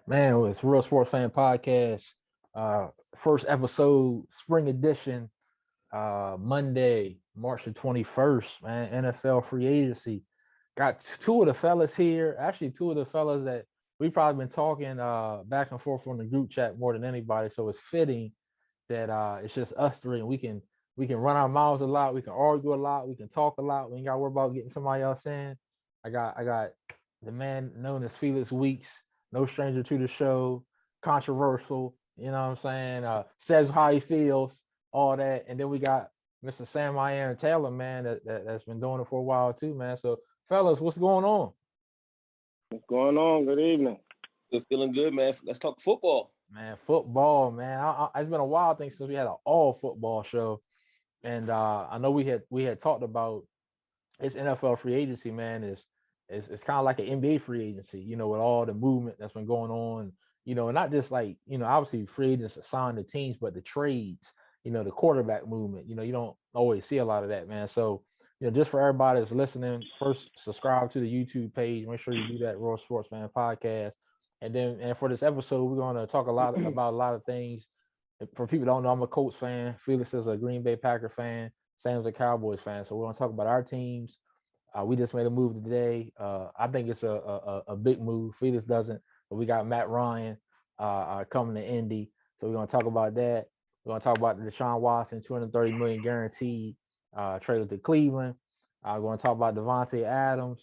Man, it's Real Sports Fan Podcast. First episode, spring edition, Monday, March the 21st, man. NFL free agency. Got two of the fellas here. Actually, two of the fellas that we probably been talking back and forth on the group chat more than anybody. So it's fitting that it's just us three and we can run our mouths a lot, we can argue a lot, we can talk a lot. We ain't gotta worry about getting somebody else in. I got the man known as Felix Weeks, no stranger to the show, controversial, you know what I'm saying? Says how he feels, all that. And then we got Mr. Sam Iron Taylor, man, that's been doing it for a while too, man. So, fellas, what's going on? What's going on? Good evening. It's feeling good, man. Let's talk football. Man, football, man. It's been a while, I think, since we had an all football show. And I know we had talked about it's NFL free agency, man. It's kind of like an NBA free agency, with all the movement that's been going on, and not just like, obviously free agents assigned to teams, but the trades, the quarterback movement, you don't always see a lot of that, man. So, just for everybody that's listening, first subscribe to the YouTube page. Make sure you do that, Royal Sportsman Podcast. And for this episode, we're going to talk about a lot of things. For people who don't know, I'm a Colts fan. Felix is a Green Bay Packer fan. Sam's a Cowboys fan. So we're going to talk about our teams. We just made a move today. I think it's a big move. Felix doesn't, but we got Matt Ryan coming to Indy. So we're going to talk about that. We're going to talk about the Deshaun Watson, $230 million guaranteed traded to Cleveland. We're going to talk about Devontae Adams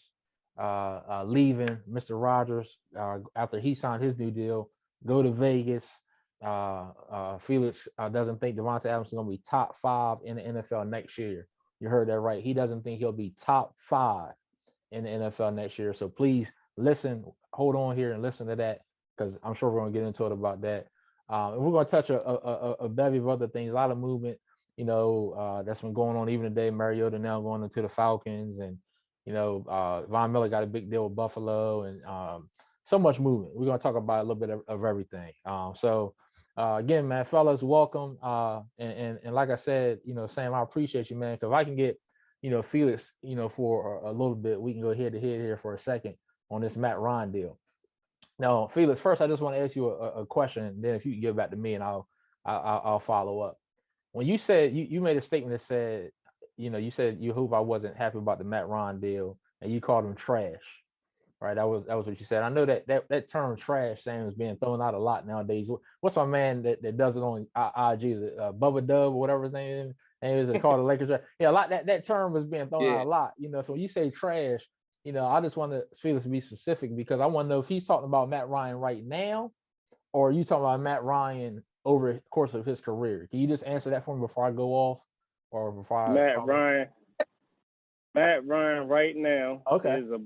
leaving Mr. Rodgers after he signed his new deal, go to Vegas. Felix doesn't think Devontae Adams is going to be top 5 in the NFL next year. You heard that right. He doesn't think he'll be top 5 in the NFL next year. So please listen, hold on here and listen to that, because I'm sure we're going to get into it about that. And we're going to touch a bevy of other things, a lot of movement, that's been going on even today. Mariota now going into the Falcons, and Von Miller got a big deal with Buffalo, and so much movement. We're going to talk about a little bit of everything. Again, man, fellas, welcome. And like I said, Sam, I appreciate you, man, because if I can get, Felix, for a little bit, we can go head to head here for a second on this Matt Ryan deal. Now, Felix, first, I just want to ask you a question, and then if you can give it back to me, and I'll follow up. When you said you made a statement that said, you said you hope I wasn't happy about the Matt Ryan deal, and you called him trash. Right, that was what you said. I know that term "trash" Sam is being thrown out a lot nowadays. What's my man that does it on IG, Bubba Dub or whatever his name is? It called the Lakers. Yeah, a lot that term was being thrown out a lot. So when you say trash, I just want to Felix to be specific, because I want to know if he's talking about Matt Ryan right now, or are you talking about Matt Ryan over the course of his career? Can you just answer that for me before I go off, or before Matt Ryan right now is a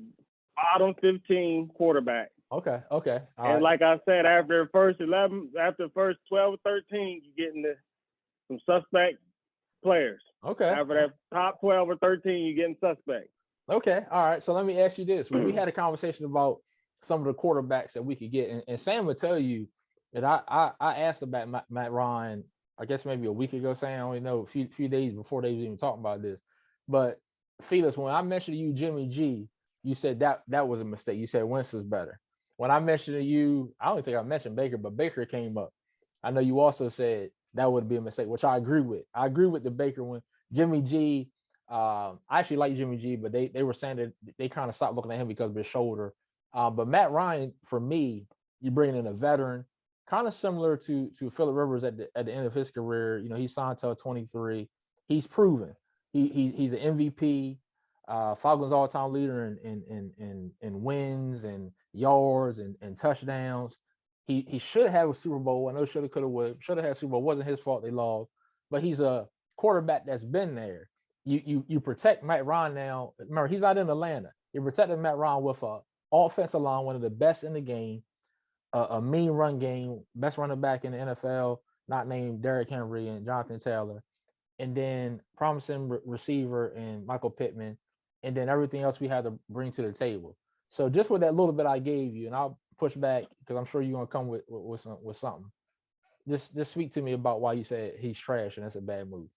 bottom 15 quarterback. Okay. All and right. Like I said, after the first 12 or 13, you get into some suspect players. Okay. After that top 12 or 13, you're getting suspect. Okay. All right. So let me ask you this. When we had a conversation about some of the quarterbacks that we could get, and Sam would tell you that I asked about Matt Ryan, I guess maybe a week ago, Sam, I only know a few days before they was even talking about this. But Felix, when I mentioned to you Jimmy G, you said that was a mistake. You said Wentz is better. When I mentioned to you, I don't think I mentioned Baker, but Baker came up. I know you also said that would be a mistake, which I agree with. I agree with the Baker one. Jimmy G, I actually like Jimmy G, but they were saying that they kind of stopped looking at him because of his shoulder. But Matt Ryan, for me, you bring in a veteran, kind of similar to Phillip Rivers at the end of his career. He signed till 23. He's proven. He's an MVP. Falcons all-time leader in wins and yards and touchdowns. He should have a Super Bowl. I know should have, could have, would. Should have had a Super Bowl. It wasn't his fault they lost. But he's a quarterback that's been there. You protect Matt Ryan now. Remember, he's out in Atlanta. You're protecting Matt Ryan with a offensive line, one of the best in the game, a mean run game, best running back in the NFL, not named Derrick Henry and Jonathan Taylor, and then promising receiver and Michael Pittman, and then everything else we had to bring to the table. So just with that little bit I gave you, and I'll push back because I'm sure you're gonna come with something. Just speak to me about why you said he's trash and that's a bad move.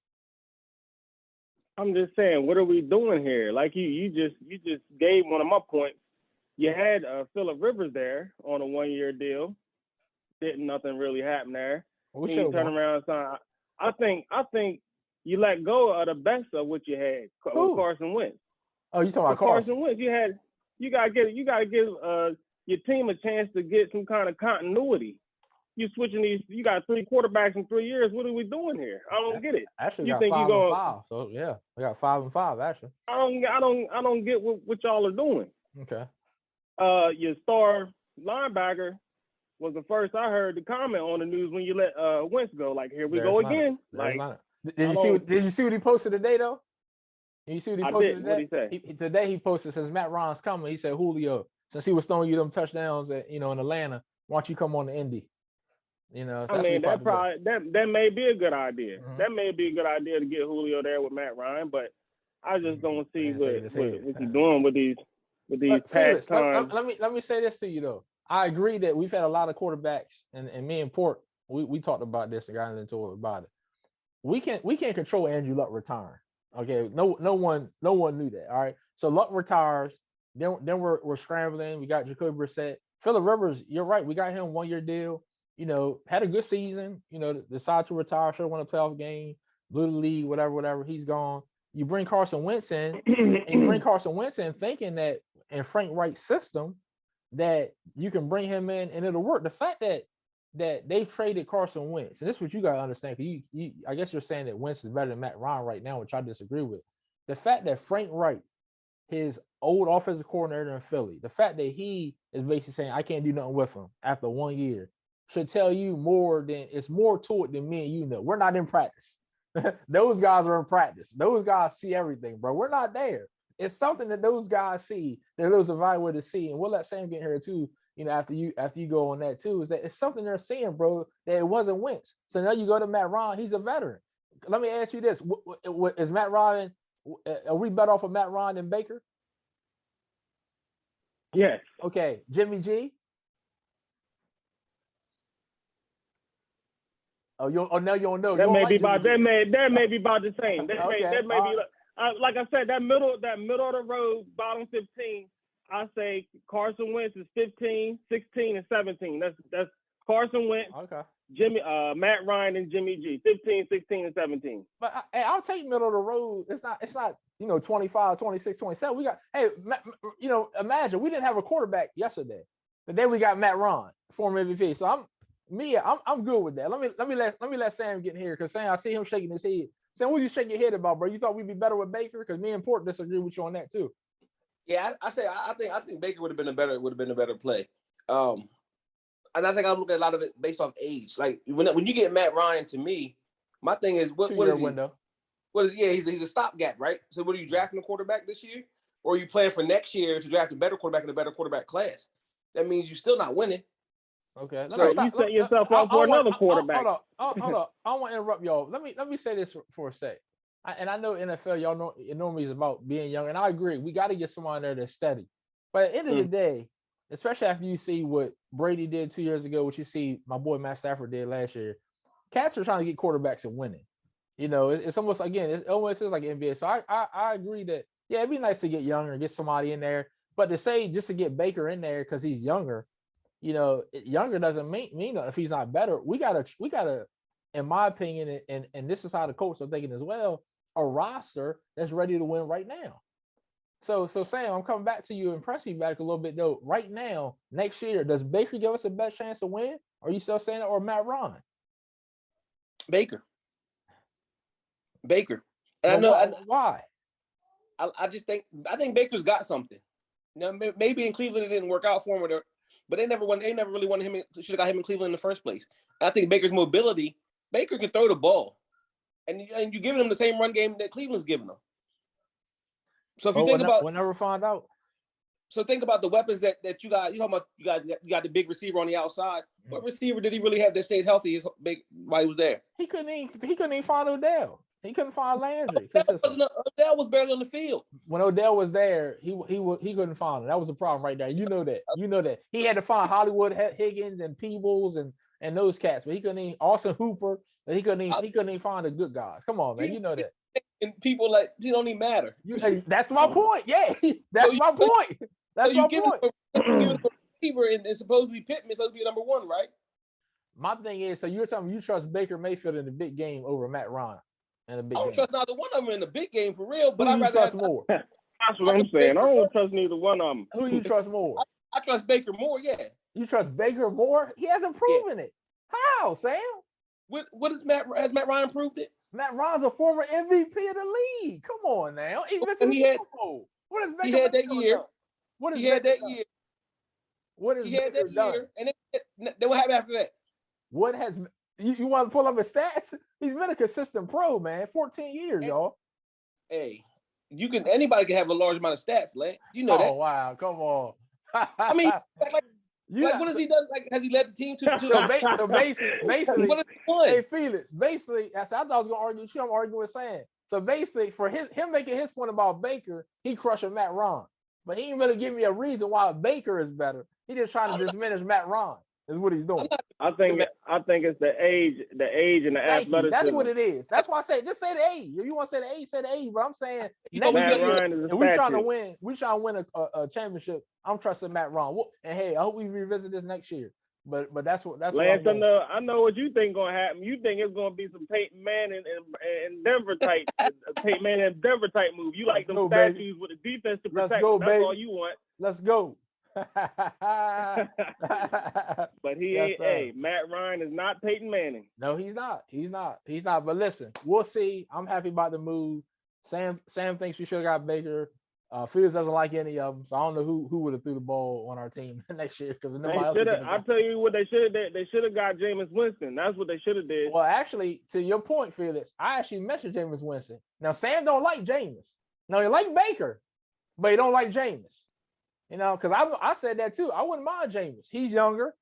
I'm just saying, what are we doing here? Like you just gave one of my points. You had Phillip Rivers there on a 1-year deal. didn't nothing really happen there. We And you turn around and sign. I think you let go of the best of what you had with Carson Wentz. Oh, you talking about Carson Wentz? You gotta give your team a chance to get some kind of continuity. You switching these. You got 3 quarterbacks in 3 years. What are we doing here? I don't get it. Actually, you got think 5 you and 5. So yeah, we got 5 and 5 actually. I don't get what y'all are doing. Okay. Your star linebacker was the first I heard to comment on the news when you let Wentz go. Like, here we go again. Like, did you see what he posted today though? Did you see what he posted today? What he say? Today he posted, since Matt Ryan's coming, he said, Julio, since he was throwing you them touchdowns in Atlanta, why don't you come on to Indy? I mean, that may be a good idea. Mm-hmm. That may be a good idea to get Julio there with Matt Ryan, but I just don't see what you're doing with these past times. Let me say this to you though. I agree that we've had a lot of quarterbacks, and me and Port, we talked about this and got into it about it. We can't control Andrew Luck retiring. Okay, no one knew that. All right, so Luck retires. Then we're scrambling. We got Jacoby Brissett, Phillip Rivers. You're right. We got him 1-year deal. Had a good season. Decided to retire. Should have won a playoff game. Blew the league. Whatever. He's gone. You bring Carson Wentz in, thinking that in Frank Wright's system that you can bring him in and it'll work. The fact that they've traded Carson Wentz, and this is what you got to understand. I guess you're saying that Wentz is better than Matt Ryan right now, which I disagree with. The fact that Frank Wright, his old offensive coordinator in Philly, the fact that he is basically saying I can't do nothing with him after 1 year should tell you it's more to it than me and you know. We're not in practice. Those guys are in practice. Those guys see everything, bro. We're not there. It's something that those guys see, that those evaluators see, and we'll let Sam get here too. After you go on that too, is that it's something they're seeing, bro, that it wasn't Wentz. So now you go to Matt Ryan, he's a veteran. Let me ask you this: is Matt Ryan? Are we better off of Matt Ryan than Baker? Yes. Okay, Jimmy G. Oh, now you don't know. That may be about the same. That may be like I said, that middle of the road, bottom 15. I say Carson Wentz is 15, 16, and 17. That's Carson Wentz, Jimmy, Matt Ryan, and Jimmy G. 15, 16, and 17. But I'll take middle of the road. It's not 25, 26, 27. We got imagine we didn't have a quarterback yesterday, but then we got Matt Ryan, former MVP. So I'm good with that. Let me let Sam get in here, because Sam, I see him shaking his head. Sam, what you shaking your head about, bro? You thought we'd be better with Baker? Because me and Port disagree with you on that too. Yeah, I think Baker would have been a better play. And I think I look at a lot of it based off age. Like when you get Matt Ryan, to me, my thing is what is he? Window. He's a stopgap, right? So what are you drafting a quarterback this year, or are you planning for next year to draft a better quarterback in a better quarterback class? That means you're still not winning. Okay, so you set yourself up for another quarterback. Hold up. I don't want to interrupt y'all. Let me say this for a sec. And I know NFL, y'all know it normally is about being young, and I agree. We got to get someone there that's steady. But at the end of the day, especially after you see what Brady did 2 years ago, what you see my boy Matt Stafford did last year, cats are trying to get quarterbacks and winning. It's almost, again, it almost is like NBA. So I agree that, yeah, it'd be nice to get younger and get somebody in there. But to say just to get Baker in there because he's younger, younger doesn't mean that if he's not better. We gotta, in my opinion, and this is how the coach are thinking as well, a roster that's ready to win right now. So Sam, I'm coming back to you and pressing you back a little bit though. Right now, next year, does Baker give us a best chance to win? Or are you still saying that, or Matt Ryan? Baker. And why? I think Baker's got something. Maybe in Cleveland it didn't work out for him, but they never really wanted him. Should have got him in Cleveland in the first place. And I think Baker's mobility. Baker can throw the ball. And you're giving them the same run game that Cleveland's giving them. So if you think about, we'll never find out. So think about the weapons that you got. You got the big receiver on the outside. Mm-hmm. What receiver did he really have that stayed healthy while he was there? He couldn't even find Odell. He couldn't find Landry. Odell was barely on the field. When Odell was there, he couldn't find him. That was a problem right there. You know that. He had to find Hollywood Higgins and Peebles and those cats, but he couldn't even Austin Hooper. He couldn't even find the good guys. Come on, man. You know that. And people he don't even matter. That's my point. Yeah, that's my point. That's my point. Give him a receiver and supposedly Pittman supposed to be number one, right? My thing is, so you're telling me you trust Baker Mayfield in the big game over Matt Ryan in the big game? I don't trust neither one of them in the big game for real, but Who I'd you rather trust have more? That's what I'm saying. I don't trust neither one of them. Who you trust more? I trust Baker more, yeah. You trust Baker more? He hasn't proven it. How, Sam? What is has Matt Ryan proved it? Matt Ryan's a former MVP of the league. Come on now. He's been to the Super Bowl. What is Baker? He had that year. What is he had that year. What is he had Baker that done? year, and then what happened after that? What has you want to pull up his stats? He's been a consistent pro, man. 14 years, y'all. Hey, anybody can have a large amount of stats, Lance. You know that. Oh wow, come on. I mean, what has he done? Like, has he led the team to so basically, what has he won? Hey Felix, basically, I thought I was gonna argue. I'm arguing with Sam. So basically, for him making his point about Baker, he crushing Matt Ryan. But he ain't really give me a reason why Baker is better. He just trying to diminish Matt Ryan. Is what he's doing. I think it's the age and the athleticism. That's what it is. That's why I say just say the age. If you want to say the age, say the age. But I'm saying Matt Ryan is a we're trying to win. We're trying to win a championship. I'm trusting Matt Ryan. And hey, I hope we revisit this next year. But that's Lance, what I know what you think gonna happen. You think it's gonna be some Peyton Manning and Denver type, Peyton Manning and Denver type move. You like them statues baby. With the defense to protect. That's baby. All you want. Let's go. But he ain't. Hey, Matt Ryan is not Peyton Manning. No, he's not. But listen, we'll see. I'm happy about the move. Sam thinks we should have got Baker. Fields doesn't like any of them, so I don't know who would have threw the ball on our team next year because nobody else. I'll tell you what they should have did. They should have got Jameis Winston. That's what they should have did. Well, actually, to your point, Felix, I actually mentioned Jameis Winston. Now, Sam don't like Jameis. No, he like Baker, but he don't like Jameis. You know, because I said that too. I wouldn't mind Jameis. He's younger.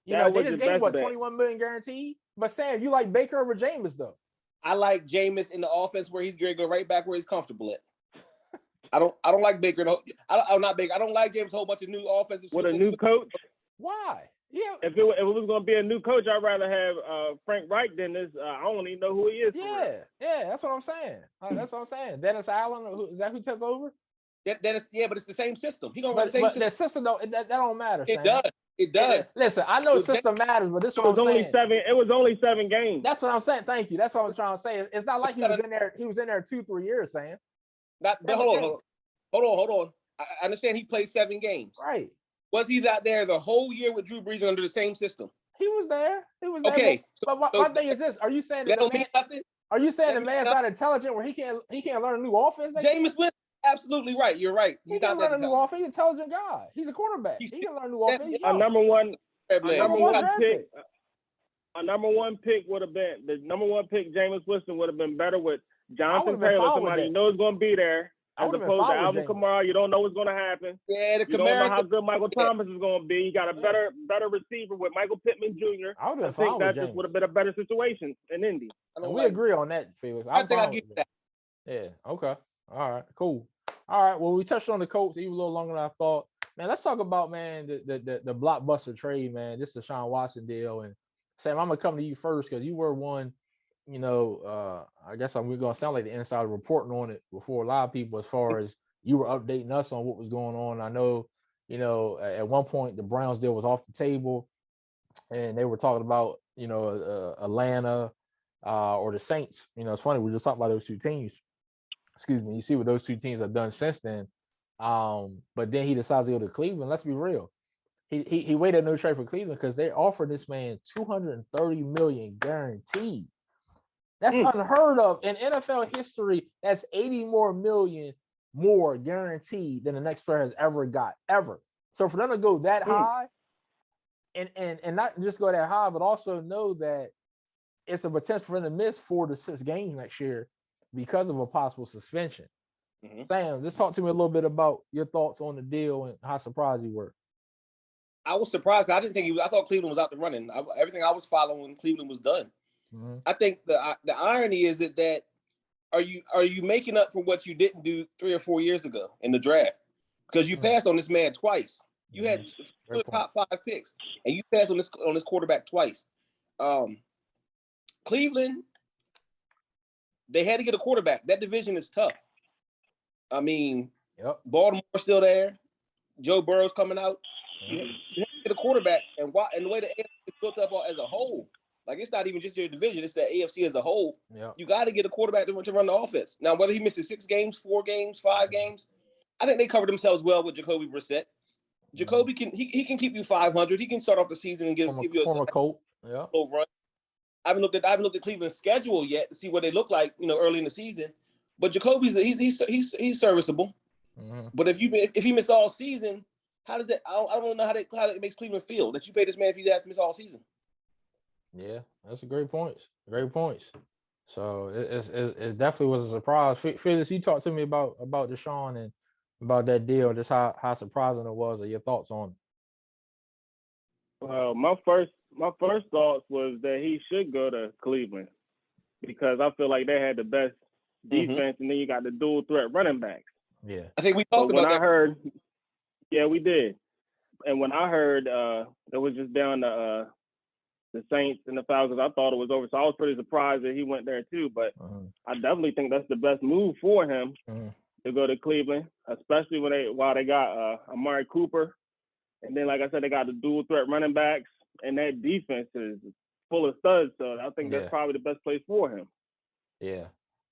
You know, they just gave what $21 million guaranteed. But Sam, you like Baker over Jameis though? I like Jameis in the offense where he's going to go right back where he's comfortable at. I don't like Baker. I'm not Baker. I don't like Jameis. A whole bunch of new offensive. With a new coach? Why? Yeah. If it was going to be a new coach, I'd rather have Frank Reich than this. I don't even know who he is. Yeah. That's what I'm saying. Dennis Allen. Is that who took over? Dennis. Yeah, but it's the same system. He gonna run the same system. That system that don't matter. It does. It does. Listen, I know system matters, but this is what I'm saying. It was only 7 games. That's what I'm saying. Thank you. That's what I'm trying to say. It's not like he was in there. He was in there 2-3 years, Sam. Hold on. I understand he played 7 games. Right. Was he not there the whole year with Drew Brees under the same system? He was there. Okay. But my thing is this: are you saying that mean nothing? Are you saying the man's not intelligent, where he can't learn a new offense? Jameis Winston, absolutely right. You're right. He can learn a new offense. He's an intelligent guy. He's a quarterback. He can learn a new offense. A number one pick would have been the number one pick. Jameis Winston would have been better with Jonathan Taylor, somebody you know is going to be there. As opposed to Alvin Kamara, you don't know what's going to happen. Yeah, you don't know how good Michael Thomas is going to be. You got a better receiver with Michael Pittman Jr. I think that just would have been a better situation in Indy. We agree on that, Felix. I think I'll give you that. Yeah. Okay. All right. Cool. All right. Well, we touched on the Colts even a little longer than I thought. Man, let's talk about the blockbuster trade, man. This is Deshaun Watson deal, and Sam, I'm gonna come to you first because you were one. You know, I guess we're gonna sound like the insider reporting on it before a lot of people, as far as you were updating us on what was going on. I know, you know, at one point the Browns deal was off the table, and they were talking about, you know, Atlanta or the Saints. You know, it's funny, we just talked about those two teams. Excuse me. You see what those two teams have done since then. But then he decides to go to Cleveland. Let's be real. He waited no trade for Cleveland because they offered this man $230 million guaranteed. That's unheard of in NFL history. That's $80 million more guaranteed than the next player has ever got, ever. So for them to go that high, and not just go that high, but also know that it's a potential for them to miss 4 to 6 games next year because of a possible suspension. Sam, just talk to me a little bit about your thoughts on the deal and how surprised you were. I was surprised. I didn't think I thought Cleveland was out the running. Everything I was following, Cleveland was done. I think the irony is that are you making up for what you didn't do 3 or 4 years ago in the draft? Because you passed on this man twice. You had 2 top 5 picks, and you passed on this quarterback twice. Cleveland, they had to get a quarterback. That division is tough. I mean, Baltimore's still there. Joe Burrow's coming out. You get a quarterback, and the way the AFC is built up as a whole, like it's not even just your division, it's the AFC as a whole. Yeah. You got to get a quarterback to run the offense. Now, whether he misses 6 games, 4 games, 5 games, I think they cover themselves well with Jacoby Brissett. Jacoby can keep you 500. He can start off the season and give you a Colt. Yeah. Run. I haven't looked at Cleveland's schedule yet to see what they look like, early in the season. But Jacoby's he's serviceable. Mm-hmm. But if he missed all season, how does that? I don't know how it makes Cleveland feel that you pay this man if he has to miss all season. Yeah, that's a great points. Great points. So it definitely was a surprise. Felix, you talked to me about Deshaun and about that deal, just how surprising it was, or your thoughts on it. Well, my first thoughts was that he should go to Cleveland because I feel like they had the best defense, and then you got the dual threat running backs. Yeah, I think we talked about that. Yeah, we did. And when I heard it was just down to the Saints and the Falcons, I thought it was over. So I was pretty surprised that he went there too. But I definitely think that's the best move for him to go to Cleveland, especially while they got Amari Cooper. And then, like I said, they got the dual threat running backs, and that defense is full of studs. So I think that's probably the best place for him. Yeah.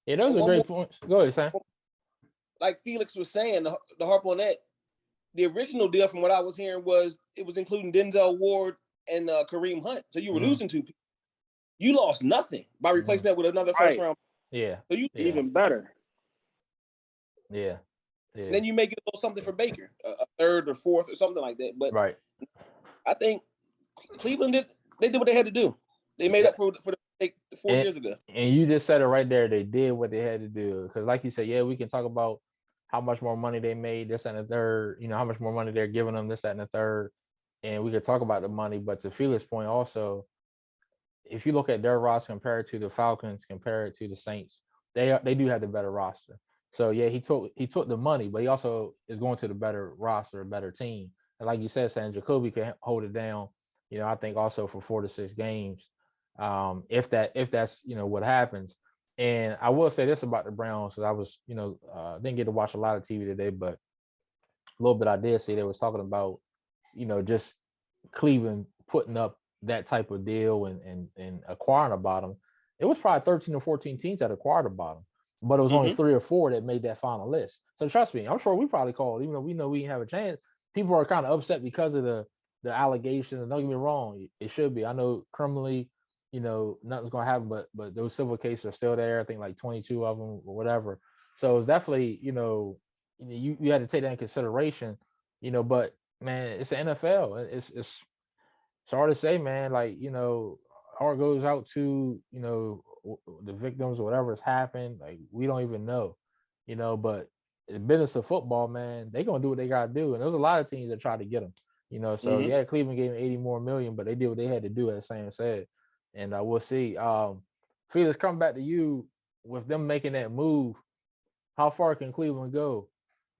Yeah, those are great points. Go ahead, Sam. Like Felix was saying, the harp on that, the original deal from what I was hearing was it was including Denzel Ward and Kareem Hunt. So you were losing 2 people. You lost nothing by replacing that with another first round. Yeah. So you even better. Yeah. Yeah. Then you make it a little something for Baker, a third or fourth or something like that. But I think Cleveland did what they had to do. They made up for the mistake 4 years ago. And you just said it right there. They did what they had to do. Because like you said, we can talk about how much more money they made, this and the third, how much more money they're giving them, this, that, and the third. And we could talk about the money. But to Felix's point also, if you look at their roster compared to the Falcons, compared to the Saints, they do have the better roster. So he took the money, but he also is going to the better roster, a better team. And like you said, Sam, Jacoby can hold it down. I think also for 4 to 6 games, if that's what happens. And I will say this about the Browns, because I was didn't get to watch a lot of TV today, but a little bit I did see they was talking about just Cleveland putting up that type of deal and acquiring a bottom. It was probably 13 or 14 teams that acquired a bottom. But it was only 3 or 4 that made that final list. So trust me, I'm sure we probably called, even though we know we didn't have a chance. People are kind of upset because of the allegations. And don't get me wrong, it should be. I know criminally, nothing's gonna happen, but those civil cases are still there. I think like 22 of them or whatever. So it's definitely, you had to take that in consideration. But man, it's the NFL. It's hard to say, man. Like heart goes out to the victims or whatever has happened. Like we don't even know, but the business of football, man, they gonna do what they gotta do. And there's a lot of teams that try to get them, so Cleveland gave him 80 more million, but they did what they had to do, as Sam said. And we'll see. Felix, come back to you with them making that move. How far can Cleveland go,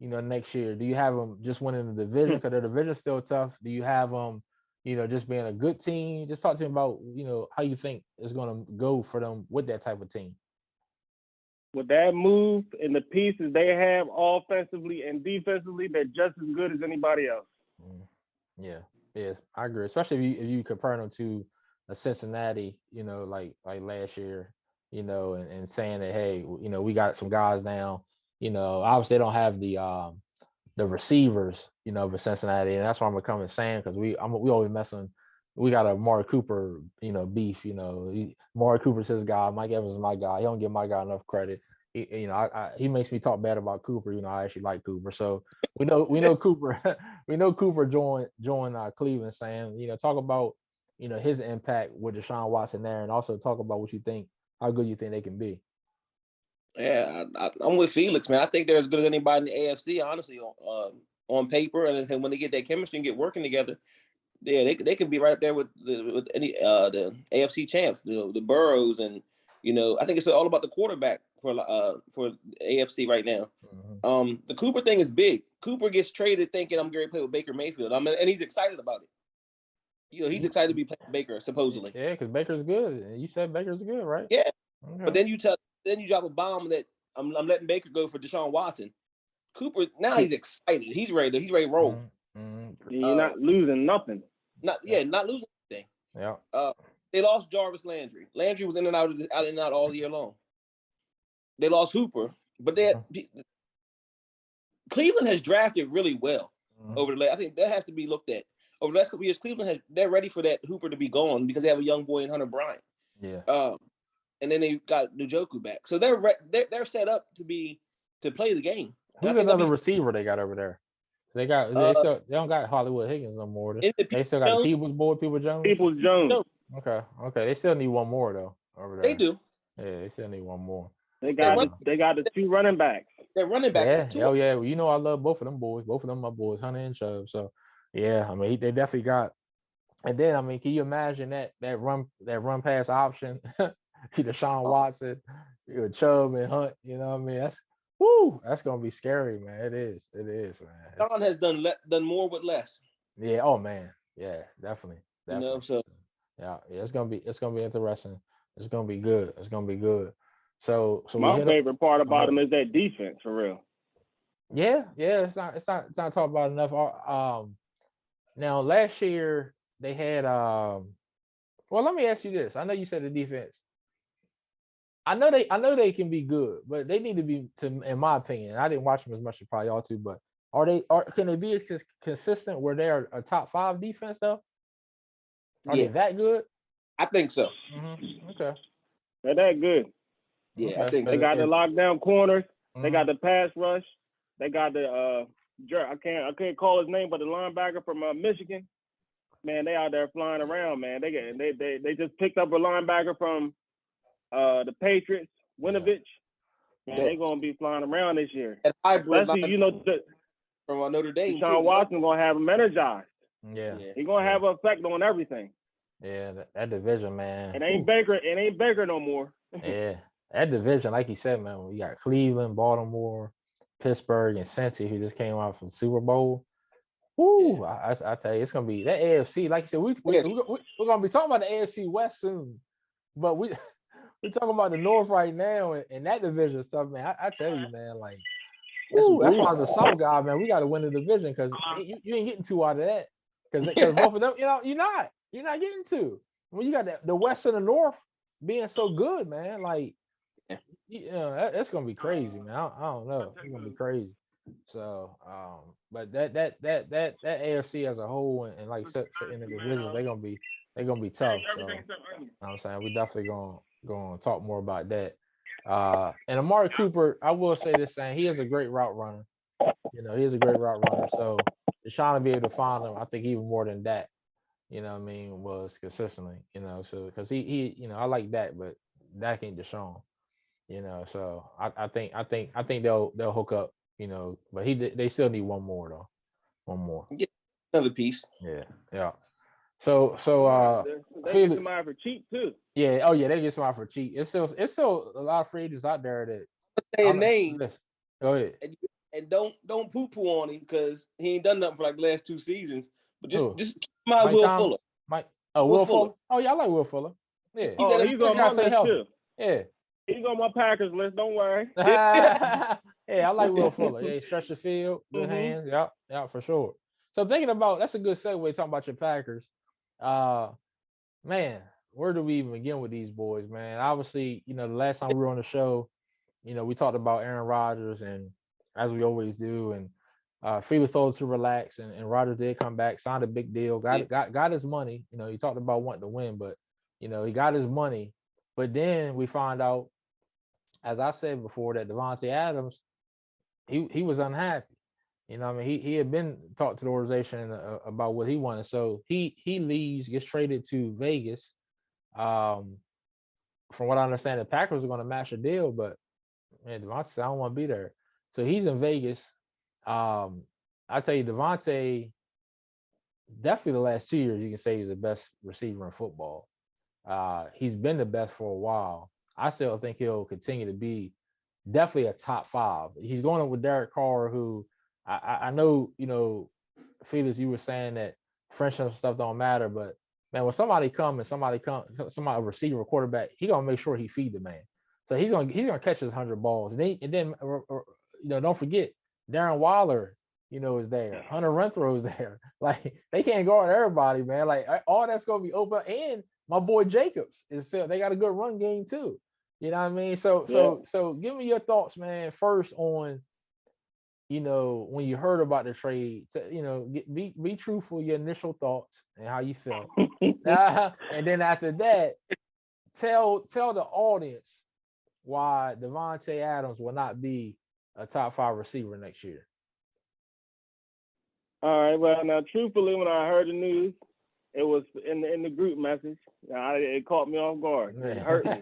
next year? Do you have them just winning the division because their division's still tough? Do you have them just being a good team? Just talk to me about, how you think it's going to go for them with that type of team. With that move and the pieces they have offensively and defensively, they're just as good as anybody else. Yeah, yes, I agree. Especially if you compare them to a Cincinnati, like last year, and saying that, hey, we got some guys now. Obviously they don't have the receivers, for Cincinnati, and that's why I'm becoming Sam, because we always messing. We got a Amari Cooper, beef. Amari Cooper's his guy. Mike Evans is my guy. He don't give my guy enough credit. He makes me talk bad about Cooper. I actually like Cooper. So we know Cooper. We know Cooper joined Cleveland. Sam, talk about his impact with Deshaun Watson there, and also talk about what you think, how good you think they can be. Yeah, I'm with Felix, man. I think they're as good as anybody in the AFC, honestly, on paper. And then when they get that chemistry and get working together, they could be right there with any the AFC champs, the Burrows, and I think it's all about the quarterback for AFC right now. The Cooper thing is big. Cooper gets traded thinking I'm going to play with Baker Mayfield. And he's excited about it. He's excited to be playing Baker, supposedly. Yeah, because Baker's good. You said Baker's good, right? Yeah, okay. But then you drop a bomb that I'm letting Baker go for Deshaun Watson. Cooper, now he's excited. He's ready to roll. You're not losing nothing. Not losing anything. Yeah. They lost Jarvis Landry. Landry was in and out all year long. They lost Hooper, but Cleveland has drafted really well over the last. I think that has to be looked at over the last couple of years. They're ready for that Hooper to be gone because they have a young boy in Hunter Bryant. Yeah. And then they got Njoku back, so they're set up to play the game. Who's another receiver they got over there? They don't got Hollywood Higgins no more. They still got the People Jones. Okay. They still need one more though over there. They do. Yeah, they still need one more. They got the 2 running backs. They're running back. Yeah. Oh yeah. Well, you know I love both of them boys. Both of them my boys, Hunter and Chubb. So yeah, I mean they definitely got. And then I mean, can you imagine that run pass option? Deshaun Watson, Chubb and Hunt. You know what I mean? That's gonna be scary, man. It is, man. Deshaun has done more with less. Yeah. Oh man. Yeah. Definitely. You know, so yeah. It's gonna be interesting. It's gonna be good. So my favorite part about him is that defense, for real. Yeah. It's not talked about enough. Now last year they had well, let me ask you this. I know you said the defense. I know they can be good, but they need to be, in my opinion. I didn't watch them as much as probably y'all too, but can they be consistent where they are a top 5 defense though? Are they that good? I think so. Mm-hmm. Okay. They're that good. Yeah, okay. I think they got the lockdown corners. They got the pass rush. They got the I can't call his name, but the linebacker from Michigan. Man, they out there flying around, man. They just picked up a linebacker from the Patriots, Winovich. Man, they're gonna be flying around this year. Especially, from Notre Dame. Deshaun Watson gonna have him energized. Yeah. He's gonna have an effect on everything. Yeah, that division, man. It ain't Baker no more. Yeah. That division, like you said, man, we got Cleveland, Baltimore, Pittsburgh, and Cincy, who just came out from the Super Bowl. Woo! Yeah. I tell you, it's gonna be that AFC. Like you said, we're gonna be talking about the AFC West soon, but we're talking about the North right now and that division stuff, man. I tell you, man, like, that's why as a South guy, man, we got to win the division because you ain't getting 2 out of that because both of them, you're not getting 2. When you got the West and the North being so good, man, like, that's gonna be crazy, man. I don't know, it's gonna be crazy. So, but that AFC as a whole and like in the divisions, they're gonna be tough. So, you know what I'm saying, we definitely gonna talk more about that. And Amari Cooper, I will say this, saying he is a great route runner. You know, he is a great route runner. So Deshaun to be able to find him, I think even more than that, you know what I mean, was consistently, you know, so because he you know, I like that, but Dak ain't Deshaun, you know. So I think they'll hook up, you know, but they still need one more though. One more. Yeah, another piece. Yeah. So they get somebody for cheap too. Yeah. Oh yeah, they get somebody for cheap. It's still a lot of free agents out there that say a name. Go ahead. And don't poo-poo on him because he ain't done nothing for like the last 2 seasons. But just keep in mind Will Fuller. Will Fuller. Oh yeah, I like Will Fuller. Yeah. He's on my list too. Yeah. He's on my Packers list. Don't worry. Yeah, I like Will Fuller. Yeah, stretch the field, good hands. Yeah, for sure. So thinking about, that's a good segue talking about your Packers. Man, where do we even begin with these boys, man? Obviously, you know, the last time we were on the show, you know, we talked about Aaron Rodgers, and as we always do, and Felix told us to relax, and Rodgers did come back, signed a big deal, got his money. You know, he talked about wanting to win, but you know, he got his money. But then we find out, as I said before, that Devontae Adams, he was unhappy. You know, I mean, he had been talked to the organization about what he wanted. So he leaves, gets traded to Vegas. From what I understand, the Packers are going to match the deal, but man, Devontae said, I don't want to be there. So he's in Vegas. I tell you, Devontae, definitely the last 2 years, you can say he's the best receiver in football. He's been the best for a while. I still think he'll continue to be definitely a top 5. He's going up with Derek Carr, who I know, you know, Felix, you were saying that friendship and stuff don't matter, but man, when somebody a receiver, quarterback, he gonna make sure he feed the man. So he's gonna catch his 100 balls, and then you know, don't forget Darren Waller. is there. Hunter Renfrow is there. Like they can't guard everybody, man. Like all that's gonna be open. And my boy Jacobs is still. They got a good run game too. You know what I mean? So give me your thoughts, man. First on, when you heard about the trade, be truthful, your initial thoughts and how you felt. And then after that, tell the audience why Davante Adams will not be a top 5 receiver next year. All right. Well, now, truthfully, when I heard the news, it was in the group message. It caught me off guard. It hurt me.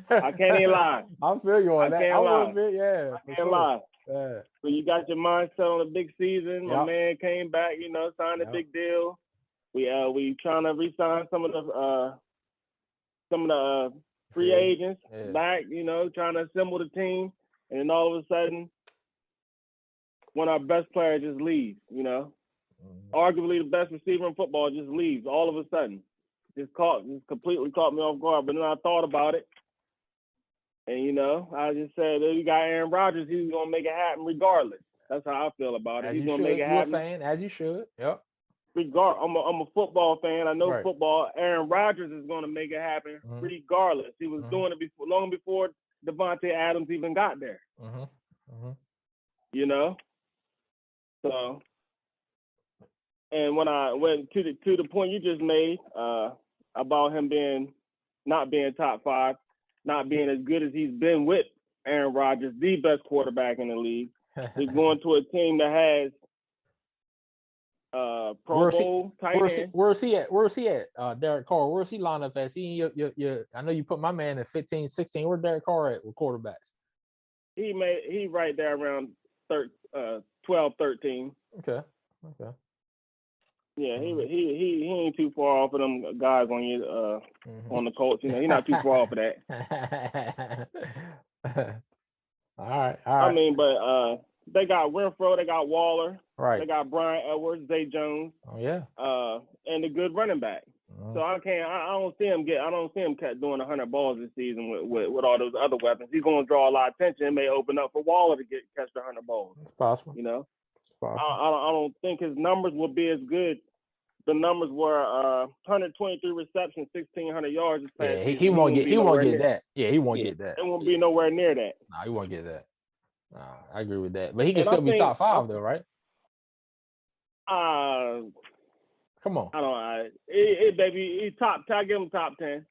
I can't even lie. I feel you on that. I can't lie. Yeah. So you got your mindset on a big season. My man came back, signed a big deal. We trying to re-sign some of the free agents back, trying to assemble the team. And then all of a sudden, one of our best players just leaves, Arguably the best receiver in football just leaves all of a sudden. Just completely caught me off guard. But then I thought about it. And, I just said, you got Aaron Rodgers, he's going to make it happen regardless. That's how I feel about it. He's going to make it happen. You're a fan, as you should. Yep. I'm a football fan. I know football. Aaron Rodgers is going to make it happen regardless. He was doing it long before Davante Adams even got there. So, and when I went to the point you just made about him not being top 5, not being as good as he's been with Aaron Rodgers, the best quarterback in the league, he's going to a team that has Pro Bowl tight end. Where's he at? Derek Carr. Where's he lined up as? I know you put my man at 15, 16. Where's Derek Carr at with quarterbacks? He right there around 12, 13. Okay. Yeah, he ain't too far off of them guys on you on the Colts. He's not too far off of that. All right. I mean, but they got Renfrow, they got Waller, right? They got Brian Edwards, Zay Jones. Oh yeah. And a good running back. So I don't see him doing 100 balls this season with all those other weapons. He's going to draw a lot of attention. It may open up for Waller to catch the 100 balls. It's possible. I don't think his numbers will be as good. The numbers were 123 receptions, 1,600 yards. Yeah, he won't get that. Yeah, he won't get that. It won't be nowhere near that. Nah, he won't get that. Nah, I agree with that. But he can still be top 5 though, right? Come on. I don't. Baby, he's top 10. I give him top 10.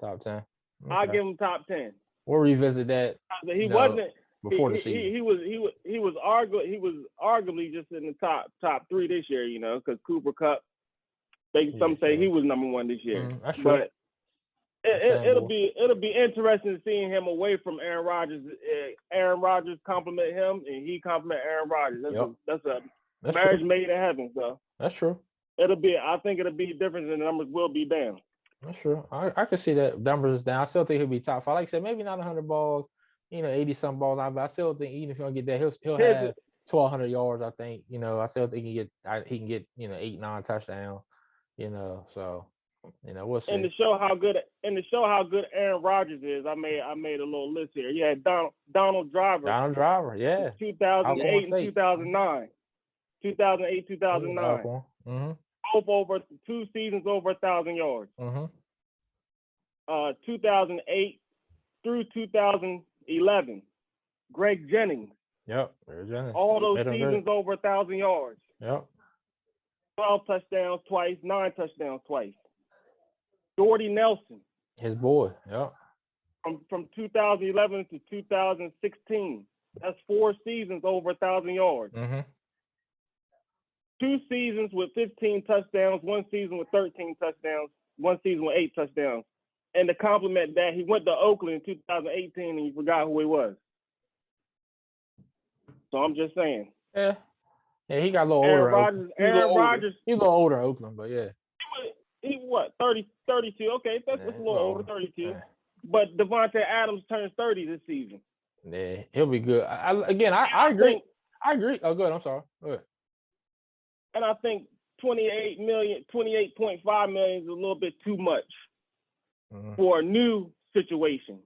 Top 10. Okay. I give him top 10. We'll revisit that. He wasn't before the season. He was arguably just in the top 3 this year, because Cooper Kupp. Some say he was number 1 this year. That's true. But it'll be interesting seeing him away from Aaron Rodgers. Aaron Rodgers compliment him, and he compliment Aaron Rodgers. That's a marriage made in heaven. So that's true. I think it'll be different, and the numbers will be down. That's true. I can see that numbers is down. I still think he'll be top 5. Like I said, maybe not 100 balls, 80 some balls. But I still think even if he don't get that, he'll have 1,200 yards. I think I still think he can get 8, 9 touchdowns. So we'll see. And to show how good Aaron Rodgers is, I made a little list here. Yeah, Donald Driver. Donald Driver, yeah. 2008 and 2009. 2008, 2009. Both over 2 seasons over 1,000 yards. 2008 through 2011. Greg Jennings. Yep, Greg Jennings. All those seasons over 1,000 yards. Yep. 12 touchdowns twice, 9 touchdowns twice. Jordy Nelson. His boy, yep. From 2011 to 2016. That's 4 seasons over 1,000 yards. 2 seasons with 15 touchdowns, 1 season with 13 touchdowns, 1 season with 8 touchdowns. And to compliment that, he went to Oakland in 2018 and you forgot who he was. So I'm just saying. Yeah, he got a little older. Aaron Rodgers. He's a little older in Oakland, but yeah. He what, 32? Okay, that's a little older, 32. Yeah. But Davante Adams turns 30 this season. Yeah, he'll be good. I agree. I agree. Oh, good. I'm sorry. Go ahead. And I think 28.5 million is a little bit too much for a new situation.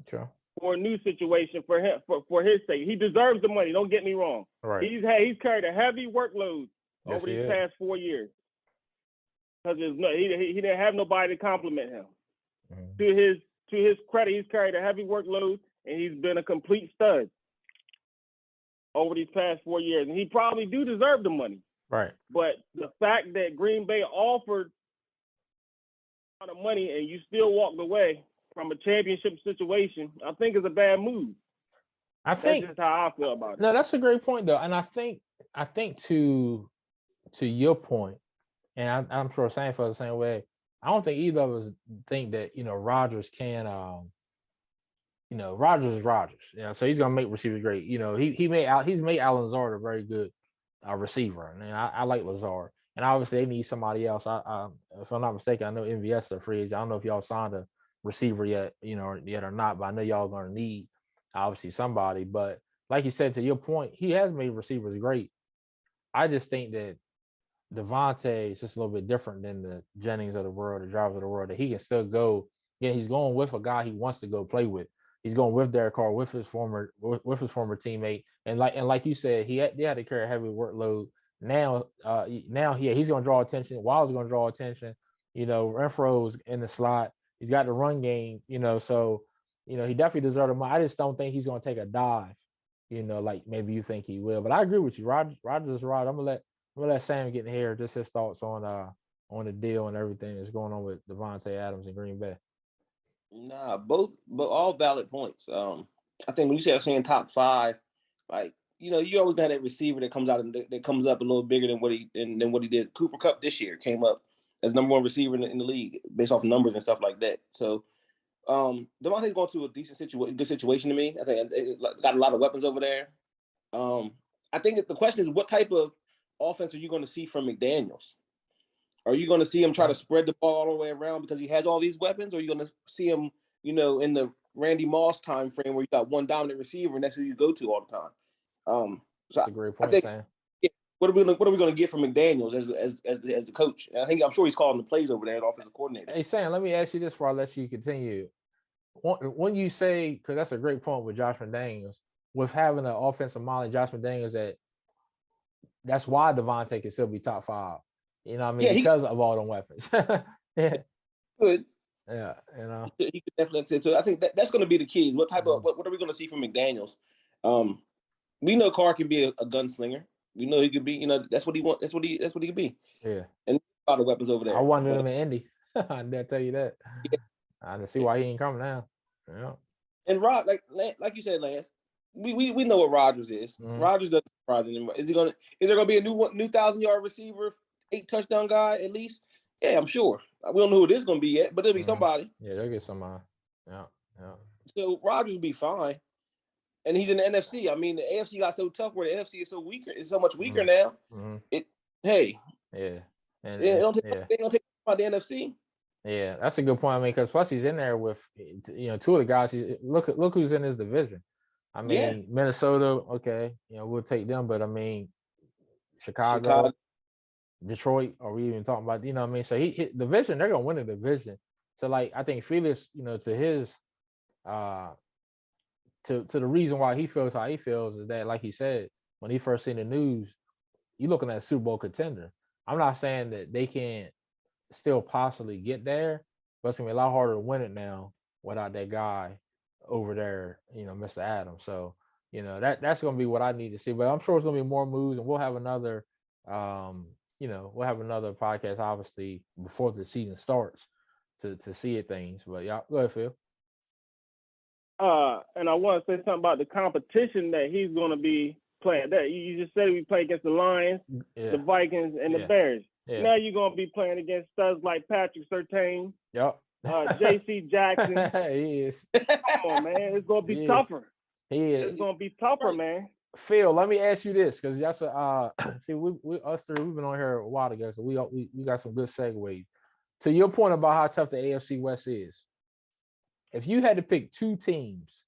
Sure. for a new situation for him, for his sake. He deserves the money. Don't get me wrong. Right. He's carried a heavy workload over these past 4 years because he didn't have nobody to compliment him. To his credit, he's carried a heavy workload and he's been a complete stud over these past 4 years. And he probably do deserve the money. Right. But the fact that Green Bay offered a lot of money and you still walked away from a championship situation, I think is a bad move. That's just how I feel about it. No, that's a great point though. And I think to your point, and I'm sure Sam felt the same way. I don't think either of us think that, Rodgers can, Rodgers is Rodgers. So he's gonna make receivers great. He's made Alan Lazard a very good receiver, and I like Lazard. And obviously they need somebody else. If I'm not mistaken, I know MVS is a free agent. I don't know if y'all signed a receiver yet, or not, but I know y'all gonna need obviously somebody. But like you said, to your point, he has made receivers great. I just think that Devontae is just a little bit different than the Jennings of the world, the Jarvis of the world, that he can still go. Yeah, he's going with a guy he wants to go play with. He's going with Derek Carr, with his former teammate, and like you said, they had to carry a heavy workload. Now he's going to draw attention. Wild's going to draw attention. Renfro's in the slot. He's got the run game. So he definitely deserves the money. I just don't think he's going to take a dive. Like maybe you think he will. But I agree with you. Rodgers is right. I'm gonna let Sam get in here, just his thoughts on the deal and everything that's going on with Devontae Adams in Green Bay. Nah, both all valid points. I think when you say saying top five, like you always got that receiver that comes out and that comes up a little bigger than what he did. Cooper Kupp this year came up as number one receiver in the league based off numbers and stuff like that. So Devontae's going to a good situation to me. I think it got a lot of weapons over there. I think the question is, what type of offense are you going to see from McDaniels? Are you going to see him try to spread the ball all the way around because he has all these weapons? Or are you going to see him, in the Randy Moss time frame where you got one dominant receiver and that's who you go to all the time? So that's a great point, Sam. Yeah, what are we going to get from McDaniels as the coach? And I'm sure he's calling the plays over there, offensive coordinator. Hey Sam, let me ask you this before I let you continue. When you say, because that's a great point with Josh McDaniels, with having an offensive mind, Josh McDaniels, that's why Devontae can still be top five. Because of all them weapons. Yeah. Good. Yeah, he could definitely. So I think that's going to be the key. What type of what are we going to see from McDaniels? We know Carr can be a gunslinger. We know he could be. That's what he wants. That's what he could be. Yeah. And a lot of weapons over there. I wanted him in Indy. I didn't tell you that. Yeah. I can see why he ain't coming now. Yeah. And Rod, like you said, Lance, we know what Rodgers is. Mm-hmm. Rodgers doesn't surprise anymore. Is there gonna be a new 1,000-yard receiver, 8 touchdown guy at least? Yeah, I'm sure. We don't know who it is gonna be yet, but there'll be somebody. Yeah, they'll get somebody. Yeah. So Rodgers will be fine. And he's in the NFC. I mean, the AFC got so tough where the NFC is so weaker. It's so much weaker now. Mm-hmm. Yeah. And they don't take about the NFC. Yeah, that's a good point. I mean, because plus he's in there with two of the guys. Look who's in his division. I mean, Minnesota. Okay, we'll take them. But I mean, Chicago. Detroit. Are we even talking about? What I mean? So he hit division. They're gonna win the division. So I think Felix, to his, to the reason why he feels how he feels is that, like he said, when he first seen the news, you looking at a Super Bowl contender. I'm not saying that they can't still possibly get there, but it's gonna be a lot harder to win it now without that guy over there, Mr. Adams. So, that's gonna be what I need to see. But I'm sure it's gonna be more moves, and we'll have another podcast obviously before the season starts to see things. But yeah, go ahead, Phil. And I want to say something about the competition that he's gonna be playing. That you just said we play against the Lions, the Vikings, and the Bears. Yeah. Now you're gonna be playing against studs like Patrick Surtain, J.C. Jackson. He is. Come on, man, it's gonna be tougher. He is. It's gonna be tougher, man. Phil, let me ask you this, because that's see, we us three, we've been on here a while together, so we got some good segues. To your point about how tough the AFC West is, if you had to pick two teams,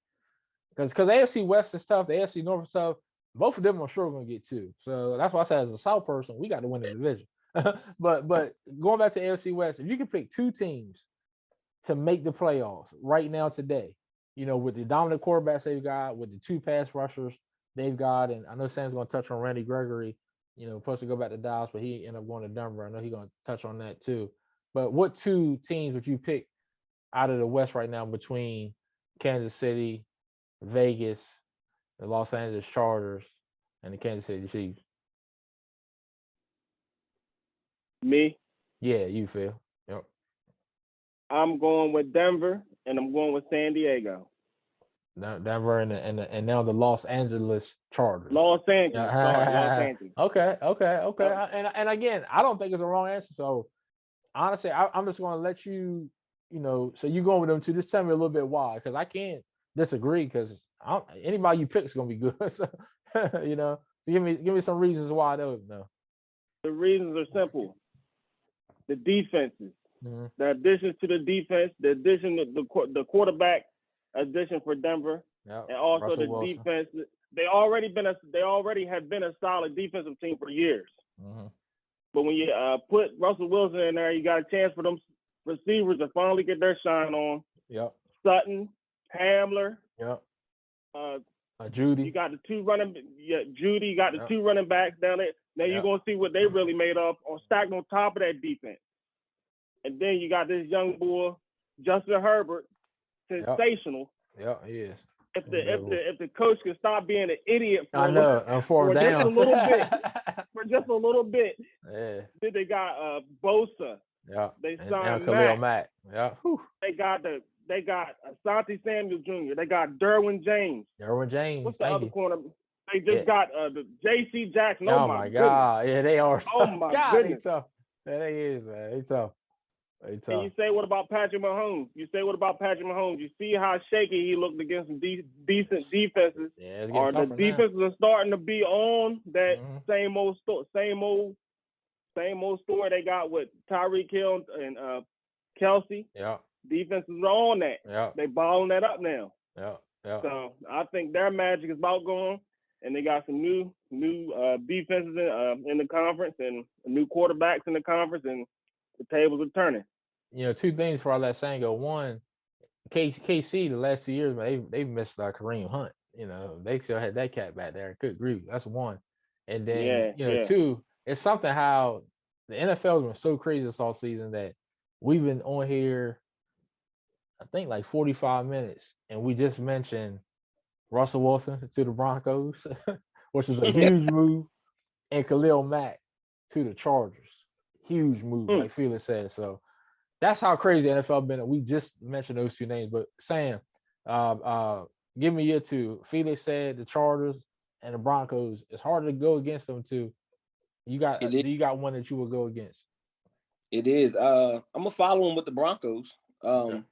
because AFC West is tough, the AFC North is tough, both of them I'm sure we're gonna get two. So that's why I said, as a South person, we got to win the division. but going back to AFC West, if you could pick two teams to make the playoffs right now today, with the dominant quarterbacks they've got, with the 2 pass rushers they've got, and I know Sam's going to touch on Randy Gregory, supposed to go back to Dallas, but he ended up going to Denver. I know he's going to touch on that too. But what 2 teams would you pick out of the West right now between Kansas City, Vegas, the Los Angeles Chargers, and the Kansas City Chiefs? Me? Yeah, you Phil. Yep. I'm going with Denver, and I'm going with San Diego. Denver and now the Los Angeles Chargers. Los Angeles. Sorry, Los Angeles. Okay. And again, I don't think it's a wrong answer. So honestly, I'm just going to let you, so you going with them too. Just tell me a little bit why, because I can't disagree. Because anybody you pick is going to be good. So, so give me some reasons why those. No. The reasons are simple. The defenses, the additions to the defense, the addition of the quarterback addition for Denver, and also Russell the Wilson. Defense. They already have been a solid defensive team for years. But when you put Russell Wilson in there, you got a chance for them receivers to finally get their shine on. Yep. Sutton, Hamler. Yep. Judy. You got the 2 running. Yeah, Judy. You got the 2 running backs down there. Now you're gonna see what they really made of stacked on top of that defense. And then you got this young boy, Justin Herbert, sensational. Yeah, he is. If the coach can stop being an idiot for just a little bit, for just a little bit. Yeah. Then they got Bosa. Yeah. They signed Khalil Mack. Yeah. Whew. They got Asante Samuel Jr. They got Derwin James. What's the other corner? They just got the J.C. Jackson. Oh my God. Yeah, they are. Oh my goodness. They tough. Yeah, they is, man. They tough. And you say, what about Patrick Mahomes? You see how shaky he looked against some decent defenses. Yeah, or the defenses are starting to be on that same old story they got with Tyreek Hill and Kelsey. Yeah. Defenses are on that. Yeah. They balling that up now. Yeah. Yeah. So I think their magic is about gone, and they got some new defenses in the conference and new quarterbacks in the conference, and the tables are turning. 2 things for all that saying go. One, KC the last 2 years, man, they've missed Kareem Hunt. They still had that cat back there. Good grief. That's one. And then 2, it's something how the NFL has been so crazy this all season that we've been on here, I think like 45 minutes, and we just mentioned Russell Wilson to the Broncos, which is a huge move, and Khalil Mack to the Chargers. Huge move, like Felix said. So that's how crazy the NFL been. We just mentioned those 2 names, but Sam, give me your 2. Felix said the Chargers and the Broncos. It's hard to go against them too. Do you got one that you will go against? It is. I'm gonna follow him with the Broncos. I'm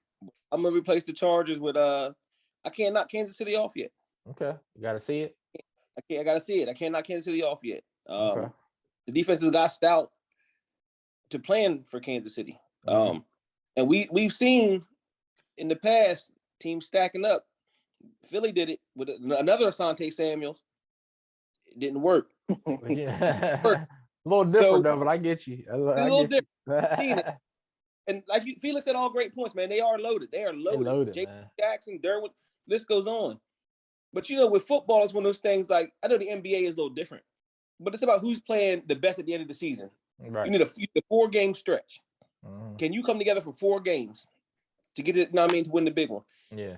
gonna replace the Chargers with I can't knock Kansas City off yet. Okay, you gotta see it. I gotta see it. I can't knock Kansas City off yet. Okay. The defenses got stout to plan for Kansas City. And we've seen in the past teams stacking up. Philly did it with another Asante Samuels. It didn't work. Yeah. A little different though, but I get you. A little different. And like Felix said, all great points, man. They are loaded. They are loaded. J.C. Jackson, Derwin, list goes on. But with football, it's one of those things like, I know the NBA is a little different, but it's about who's playing the best at the end of the season. Right. You need a 4-game stretch. Can you come together for 4 games to get it? To win the big one? Yeah.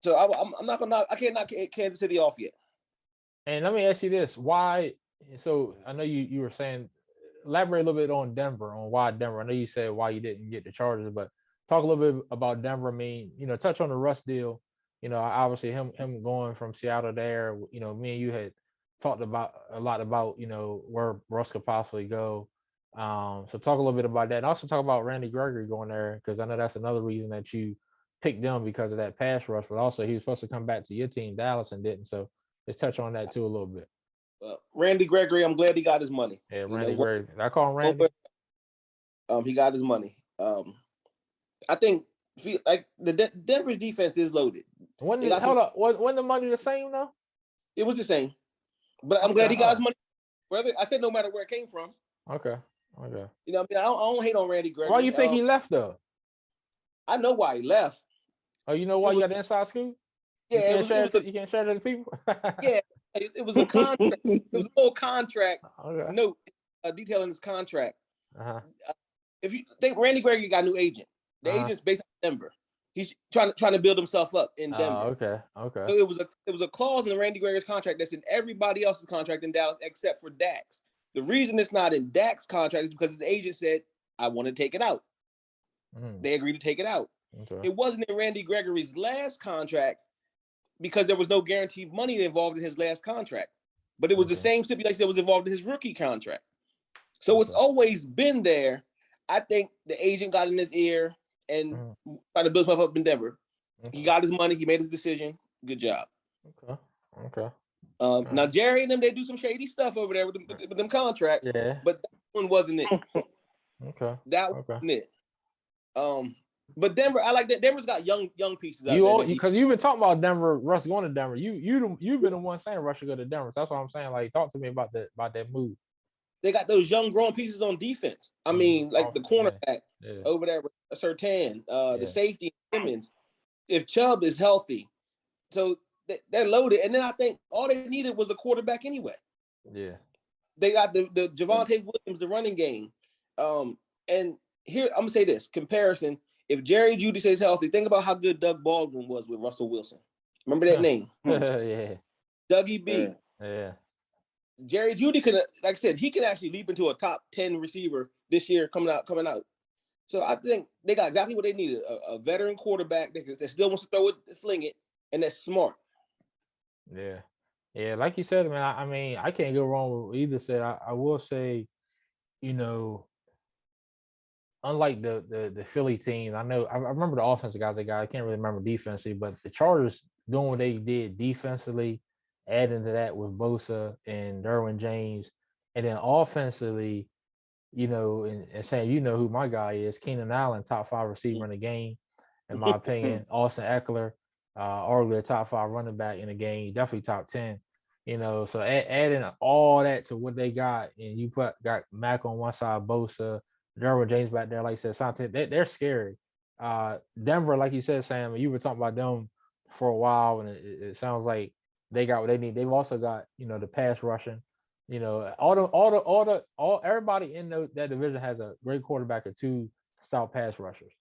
So I'm not gonna. I can't knock Kansas City off yet. And let me ask you this: why? So I know you were saying, elaborate a little bit on Denver, on why Denver. I know you said why you didn't get the Chargers, but talk a little bit about Denver. I mean, touch on the Russ deal. Obviously him going from Seattle there. Me and you had talked about a lot about where Russ could possibly go. So talk a little bit about that, and also talk about Randy Gregory going there, because I know that's another reason that you picked them, because of that pass rush. But also he was supposed to come back to your team, Dallas, and didn't. So let's touch on that too a little bit. Randy Gregory, I'm glad he got his money. Yeah, Randy Gregory. I call him Randy. He got his money. I think like Denver's defense is loaded. When the money the same though? It was the same, but I'm glad he got his money. Whether I said no matter where it came from. Okay. I don't hate on Randy Gregory. Why you think he left though? I know why he left. Oh, you know why you got the inside scoop? Yeah, You can't share it to the people. Yeah, it was a contract. It was a little contract Okay. note detailing his contract. Uh-huh. If you think Randy Gregory got a new agent, the agent's based in Denver. He's trying to build himself up in Denver. Okay. Okay. So it was a clause in the Randy Gregory's contract that's in everybody else's contract in Dallas except for Dax. The reason it's not in Dak's contract is because his agent said, "I want to take it out." They agreed to take it out. Okay. It wasn't in Randy Gregory's last contract because there was no guaranteed money involved in his last contract. But it was the same stipulation that was involved in his rookie contract. So it's always been there. I think the agent got in his ear and tried to build himself up in Denver. He got his money. He made his decision. Good job. Okay. Now, Jerry and them, they do some shady stuff over there with them contracts. Yeah. But that one wasn't it. Okay. That wasn't it. But Denver, I like that. Denver's got young pieces. Because you've been talking about Denver, Russ going to Denver. You've been the one saying Russ should go to Denver. So that's what I'm saying. Like, talk to me about that move. They got those young grown pieces on defense. I mean, like the cornerback over there with Surtain, the safety Simmons. If Chubb is healthy, so they're loaded. And then I think all they needed was a quarterback anyway. Yeah. They got the Javonte Williams, the running game. And here I'm gonna say this comparison. If Jerry Jeudy stays healthy, think about how good Doug Baldwin was with Russell Wilson. Remember that name? Yeah. Dougie B. Yeah. Jerry Jeudy could, like I said, he can actually leap into a top 10 receiver this year coming out. So I think they got exactly what they needed: a veteran quarterback that still wants to throw it, sling it, and that's smart. Yeah. Like you said, man. I mean, I can't go wrong with either said. I will say, unlike the Philly team, I remember the offensive guys they got. I can't really remember defensively, but the Chargers doing what they did defensively, adding to that with Bosa and Derwin James, and then offensively, and saying who my guy is, Keenan Allen, top 5 receiver in the game, in my opinion. Austin Eckler, arguably a top 5 running back in the game, definitely top 10. So adding all that to what they got, and you got Mac on one side, Bosa, Derwin James back there, like I said, they're scary. Denver, like you said, Sam, you were talking about them for a while, and it sounds like they got what they need. They've also got the pass rushing. Everybody in that division has a great quarterback or 2 stout pass rushers.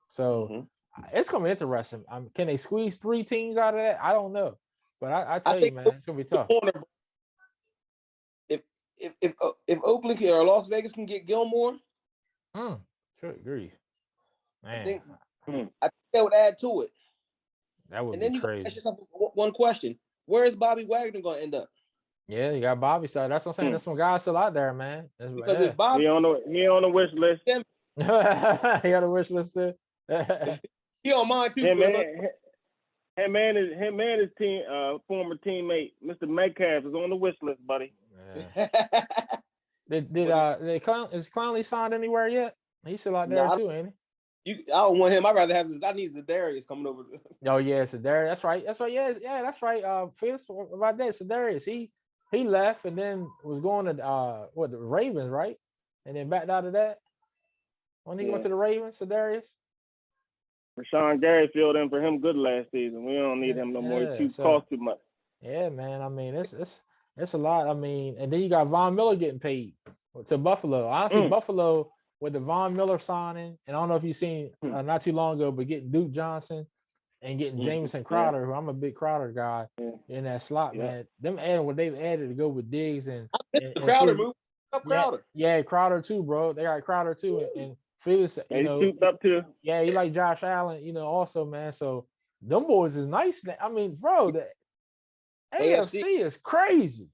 So it's gonna be interesting. Can they squeeze 3 teams out of that? I don't know, but I tell you, man, it's gonna be tough. If Oakland or Las Vegas can get Gilmore, sure, agree. Man, I think that would add to it. That would and be then crazy. You ask yourself one question: where is Bobby Wagner going to end up? Yeah, you got Bobby. So that's what I'm saying. There's some guys still out there, man. Because if Bobby, he on the wish list. He got a wish list too. He on mine too. Him and his team, former teammate, Mr. Metcalf, is on the wish list, buddy. Yeah. Is Clowney signed anywhere yet? He's still out there too, ain't he? I don't want him. I'd rather have I need Za'Darius coming over. Oh yeah, Za'Darius. That's right. Yeah, that's right. Felix, about that, Za'Darius. He left and then was going to the Ravens, right? And then backed out of that. When he went to the Ravens, Za'Darius. Rashawn Gary filled in for him good last season. We don't need him no more. He cost too much. Yeah, man. I mean, it's a lot. I mean, and then you got Von Miller getting paid to Buffalo. Honestly, Buffalo with the Von Miller signing, and I don't know if you've seen not too long ago, but getting Duke Johnson and getting Jamison Crowder, who I'm a big Crowder guy in that slot, man. Them adding what they've added to go with Diggs and Crowder move up Crowder. Yeah, Crowder too, bro. They got Crowder too, and Felix, up too. Yeah, he like Josh Allen, also, man. So them boys is nice. I mean, bro, the AFC is crazy.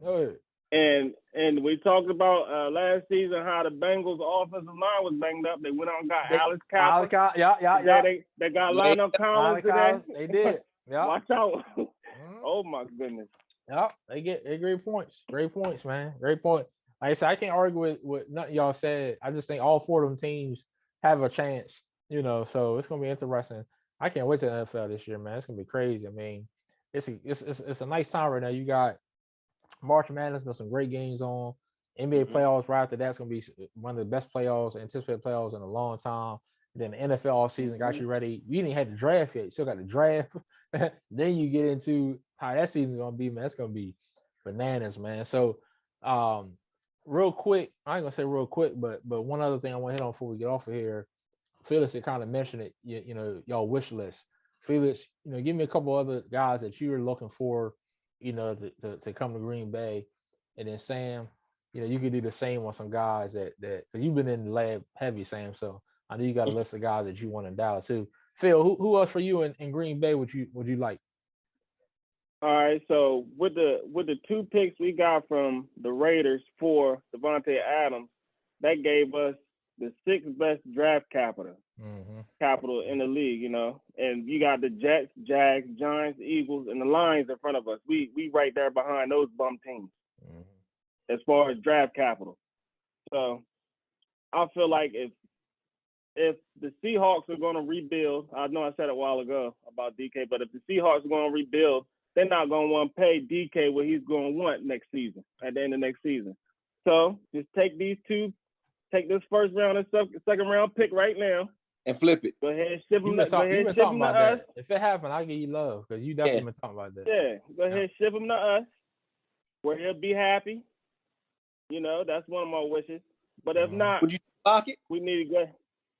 Go ahead. And we talked about last season how the Bengals offensive line was banged up. They went out and got Alex Cappa. Yeah. They got Lionel Collins today. They did. Yeah. Watch out. Oh my goodness. Yeah, they get great points. Great points, man. Great point. Like I said, I can't argue with nothing y'all said. I just think all 4 of them teams have a chance, so it's gonna be interesting. I can't wait to the NFL this year, man. It's gonna be crazy. I mean, it's a nice time right now. You got March Madness, been some great games on. NBA playoffs right after that's gonna be one of the best playoffs, anticipated playoffs in a long time. Then the NFL all season got you ready. You didn't have the draft yet. You still got the draft. Then you get into how that season's gonna be, man. It's gonna be bananas, man. So real quick, I ain't gonna say real quick, but one other thing I want to hit on before we get off of here. Felix had kind of mentioned it, you know, y'all wish list. Felix, you know, give me a couple other guys that you were looking for, you know, to come to Green Bay. And then Sam, you know, you could do the same on some guys that you've been in the lab heavy, Sam. So I know you got a list of guys that you want in Dallas too. Phil, who else for you in Green Bay would you like? All right, so with the 2 picks we got from the Raiders for Devontae Adams, that gave us the 6th best draft capital in the league, you know. And you got the Jets, Jags, Giants, Eagles, and the Lions in front of us. We right there behind those bum teams as far as draft capital. So I feel like if the Seahawks are going to rebuild, I know I said it a while ago about DK, but if the Seahawks are going to rebuild, they're not going to want to pay DK what he's going to want next season, at the end of next season. So just take these 2, take this first round and second round pick right now. And flip it. Go ahead and ship them to about us. That. If it happened, I'll give you love because you definitely been talking about that. Yeah, go ahead and ship him to us where he'll be happy. You know, that's one of my wishes. But if not, would you block it? We need to go.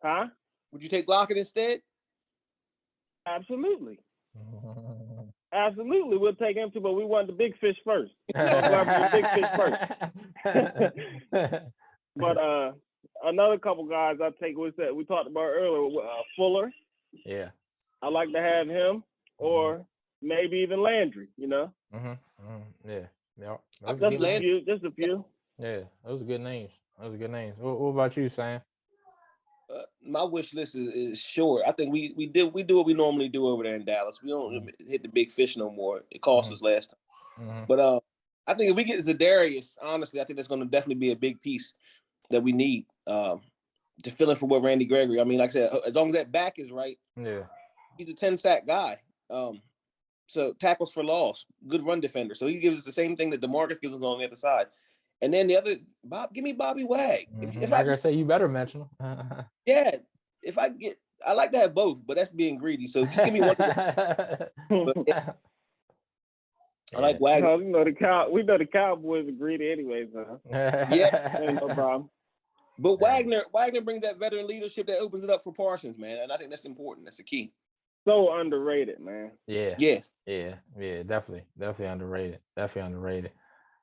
Huh? Would you take Lockett instead? Absolutely. Absolutely, we'll take him too, but we want the big fish first. The big fish first. But another couple guys I take was that we talked about earlier, Fuller. Yeah. I like to have him, or maybe even Landry. You know. Yeah. Just a few. Yeah, those are good names. What about you, Sam? My wish list is short. I think we do what we normally do over there in Dallas. We don't hit the big fish no more. It cost us last time. But I think if we get Zadarius, honestly, I think that's going to definitely be a big piece that we need to fill in for what Randy Gregory. I mean, like I said, as long as that back is right, he's a 10-sack guy. So tackles for loss, good run defender. So he gives us the same thing that DeMarcus gives us on the other side. And then the other, give me Bobby Wag. If I say, you better mention him. Yeah, if I like to have both, but that's being greedy. So just give me one. I like Wagner. We know the Cowboys are greedy anyways, huh? Yeah, no problem. But Wagner brings that veteran leadership that opens it up for Parsons, man, and I think that's important. That's the key. So underrated, man. Yeah, definitely underrated. Definitely underrated.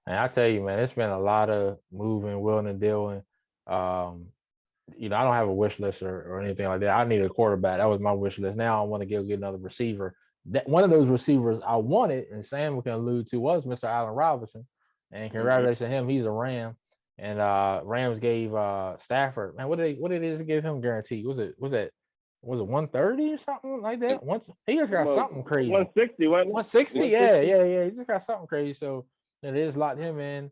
And I tell you, man, it's been a lot of moving, willing and dealing. You know, I don't have a wish list or anything like that. I need a quarterback. That was my wish list. Now I want to get another receiver. One of those receivers I wanted, and Sam can allude to, was Mr. Allen Robinson. And congratulations to him. He's a Ram. And Rams gave Stafford, man, what did they give him guaranteed? Was it 130 or something like that? He just got something crazy. 160, wasn't it? 160, yeah. He just got something crazy. So they just locked him in.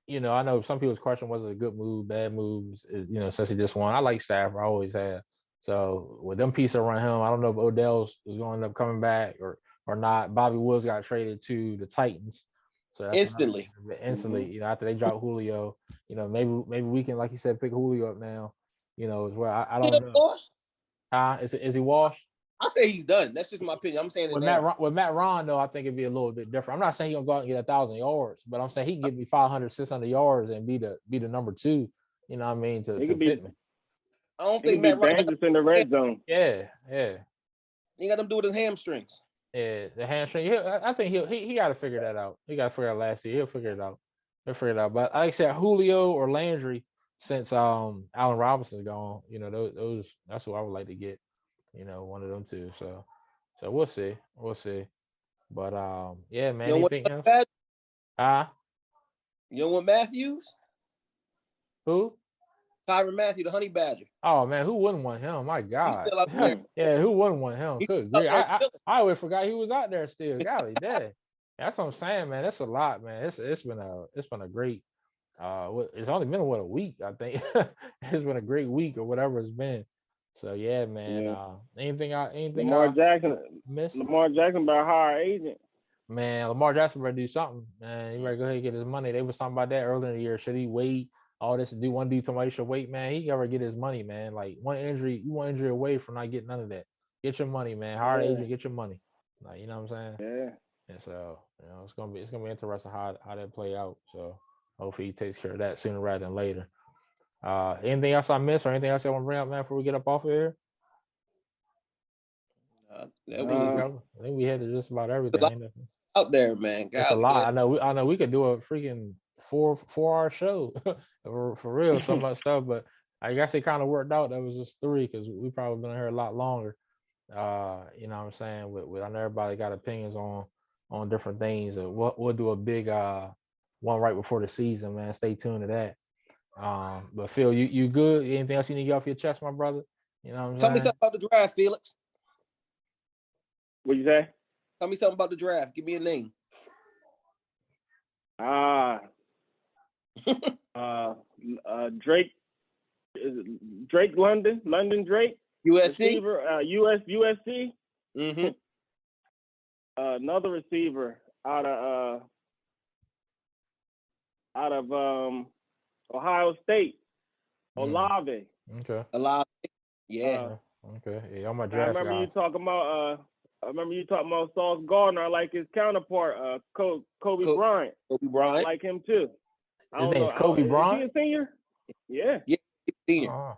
You know, I know some people's question was it a good move, bad moves, you know, since he just won. I like Stafford, I always have. So with them pieces around him, I don't know if Odell's is going to end up coming back or not. Bobby Woods got traded to the Titans. So that's instantly, you know, after they dropped Julio, you know, maybe we can, like you said, pick Julio up now, you know, as well. I don't know. Is he washed? I say he's done. That's just my opinion. I'm saying with Matt Ron, though, I think it'd be a little bit different. I'm not saying he's gonna go out and get 1,000 yards, but I'm saying he can give me 500, 600 yards and be the number 2. You know what I mean? To fit me. I don't think Matt Ron dangerous in the red zone. Yeah. He got him do with his hamstrings. Yeah, the hamstring. I think he got to figure that out. He got to figure it out last year. He'll figure it out. But like I said, Julio or Landry, since Allen Robinson's gone, you know, those that's what I would like to get. You know, one of them two. So we'll see. But yeah, man. Anything else? You know what Matthews? Who? Tyrann Mathieu, the Honey Badger. Oh man, who wouldn't want him? My God. He's still out there. Yeah, who wouldn't want him? Good grief. I always forgot he was out there still. Golly, dang. That's what I'm saying, man. That's a lot, man. It's been a great. It's only been a week, I think. It's been a great week or whatever it's been. So yeah, man. Yeah. Anything Lamar Jackson missed? Lamar Jackson by hire agent. Man, Lamar Jackson better do something. Man, he better go ahead and get his money. They was talking about that earlier in the year. Should he wait all this do one dude talking about wait, man. He ever get his money, man. Like one injury away from not getting none of that. Get your money, man. Hire an agent, get your money. Like, you know what I'm saying? Yeah. And so, it's gonna be interesting how that play out. So hopefully he takes care of that sooner rather than later. Anything else I missed or anything else I want to bring up, man, before we get up off of here? I think we had to just about everything. Out there, man. It's a lot. I know we could do a freaking 4-hour show for real, so much stuff, but I guess it kind of worked out. That was just 3 because we probably been here a lot longer. You know what I'm saying? With I know everybody got opinions on different things. We'll do a big one right before the season, man. Stay tuned to that. But Phil, you good? Anything else you need to get off your chest, my brother? You know what I'm saying? Tell me something about the draft, Felix. What you say? Tell me something about the draft. Give me a name. Drake. Is it Drake London Drake? USC. Receiver, USC. Mm-hmm. Another receiver out of Ohio State. Olave. Okay. Olave. Yeah. Okay. Yeah, I'm a draft I remember you talking about Sauce Gardner. I like his counterpart, Kobe Bryant. Kobe Bryant. I like him too. His name's Kobe Bryant. Is he a senior? Yeah. Yeah, senior.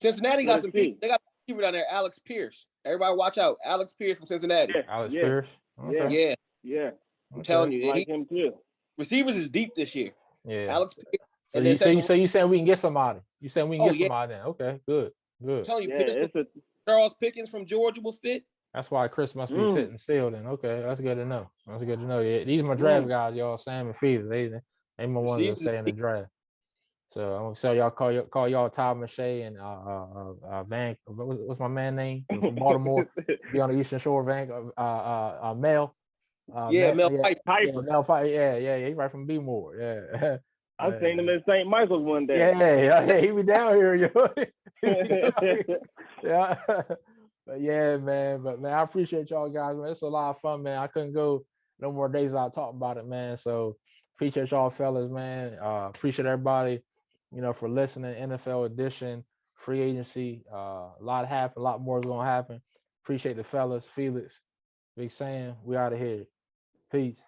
Cincinnati got some people. They got a receiver down there, Alex Pierce. Everybody watch out. Alex Pierce from Cincinnati. Yeah. Alex Pierce. Okay. Yeah. I'm telling you. I like him too. Receivers is deep this year. Yeah. Alex Pierce. So you saying we can get somebody? You saying we can get somebody then? Okay, good. I'm telling you, Charles Pickens from Georgia will fit. That's why Chris must be sitting still then. Okay, that's good to know. Yeah, these are my draft guys, y'all. Sam and Feeder. They my ones that stay in the draft. So I'm gonna tell y'all call y'all Todd Mache and Van. What's my man name from Baltimore? Be on the Eastern Shore. Mel. Mel Piper. Yeah, Mel Piper. Yeah. He's right from B-More. Yeah. I seen him in St. Michael's one day. Yeah. He be down here, yo. Yeah. But yeah, man. But man, I appreciate y'all guys, man. It's a lot of fun, man. I couldn't go no more days without talking about it, man. So appreciate y'all fellas, man. Appreciate everybody, for listening. NFL edition, free agency. A lot happened, a lot more is gonna happen. Appreciate the fellas, Felix, Big Sam. We out of here. Peace.